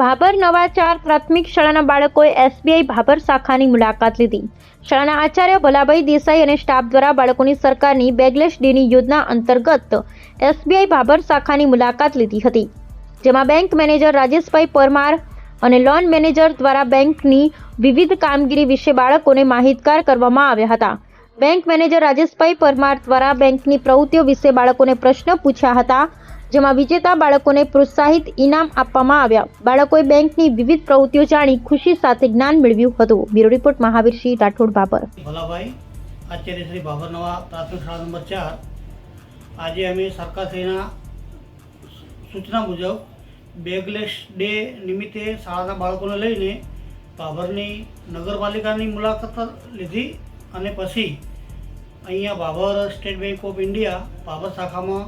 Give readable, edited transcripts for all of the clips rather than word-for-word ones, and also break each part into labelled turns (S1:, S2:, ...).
S1: ભાભર નવા 4 પ્રાથમિક શાળાના બાળકોએ એસબીઆઈ ભાભર શાખાની મુલાકાત લીધી। શાળાના આચાર્ય ભલાભાઈ દેસાઈ અને સ્ટાફ દ્વારા બાળકોની સરકારની બેગલેસ ડેની યોજના અંતર્ગત એસબીઆઈ ભાભર શાખાની મુલાકાત લીધી હતી, જેમાં બેંક મેનેજર રાજેશભાઈ પરમાર અને લોન મેનેજર દ્વારા બેંકની વિવિધ કામગીરી વિશે બાળકોને માહિતગાર કરવામાં આવ્યા હતા। બેંક મેનેજર રાજેશભાઈ પરમાર દ્વારા બેંકની પ્રવૃત્તિઓ વિશે બાળકોને પ્રશ્ન પૂછ્યા હતા, જેમાં વિજેતા બાળકોને પ્રોત્સાહિત ઇનામ આપવામાં આવ્યા। બાળકોએ બેંકની વિવિધ પ્રવૃત્તિઓ જાણી ખુશી સાથે જ્ઞાન મેળવ્યું હતું। Bureau report Mahavirsinh Rathod Bhabhar.
S2: ભલાભાઈ આચાર્ય શ્રી ભાભર નવા પ્રાથમિક શાળા નંબર 4 આજે અમે સરકારશ્રીના સૂચના મુજબ બેગલેસ ડે નિમિત્તે શાળાના બાળકોને લઈને ભાભરની નગરપાલિકાની મુલાકાત લીધી અને પછી અહીંયા Bhabhar state bank of India Bhabhar શાખામાં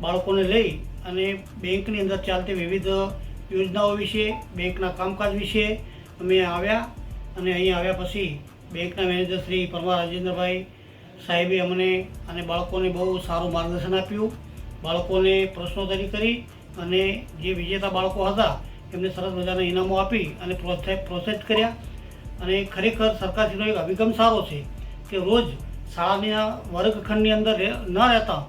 S2: બાળકોને લઈ અને બેંકની અંદર ચાલતી વિવિધ યોજનાઓ વિશે, બેંકના કામકાજ વિશે અમે આવ્યા અને અહીં આવ્યા પછી બેંકના મેનેજર શ્રી પરમાર રાજેન્દ્રભાઈ સાહેબે અમને અને બાળકોને બહુ સારું માર્ગદર્શન આપ્યું। બાળકોને પ્રશ્નોત્તરી કરી અને જે વિજેતા બાળકો હતા એમને સરસ મજાના ઇનામો આપી અને પ્રોત્સાહિત કર્યા। અને ખરેખર સરકારશ્રીનો એક અભિગમ સારો છે કે રોજ શાળાના વર્ગખંડની અંદર ન રહેતા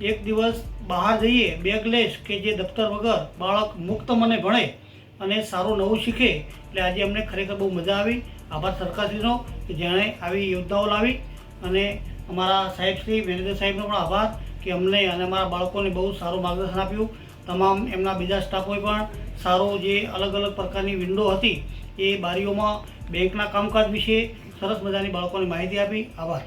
S2: એક દિવસ બહાર જઈએ બેગલેસ કે જે દફતર વગર બાળક મુક્ત મને ભણે અને સારું નવું શીખે। એટલે આજે અમને ખરેખર બહુ મજા આવી। આભાર સરકારશ્રીનો કે જેણે આવી યોજનાઓ લાવી અને અમારા સાહેબશ્રી મેનેજર સાહેબનો પણ આભાર કે અમને અને અમારા બાળકોને બહુ સારું માર્ગદર્શન આપ્યું। તમામ એમના બીજા સ્ટાફોએ પણ સારું જે અલગ અલગ પ્રકારની વિન્ડો હતી એ બારીઓમાં બેંકના કામકાજ વિશે સરસ મજાની બાળકોને માહિતી આપી। આભાર।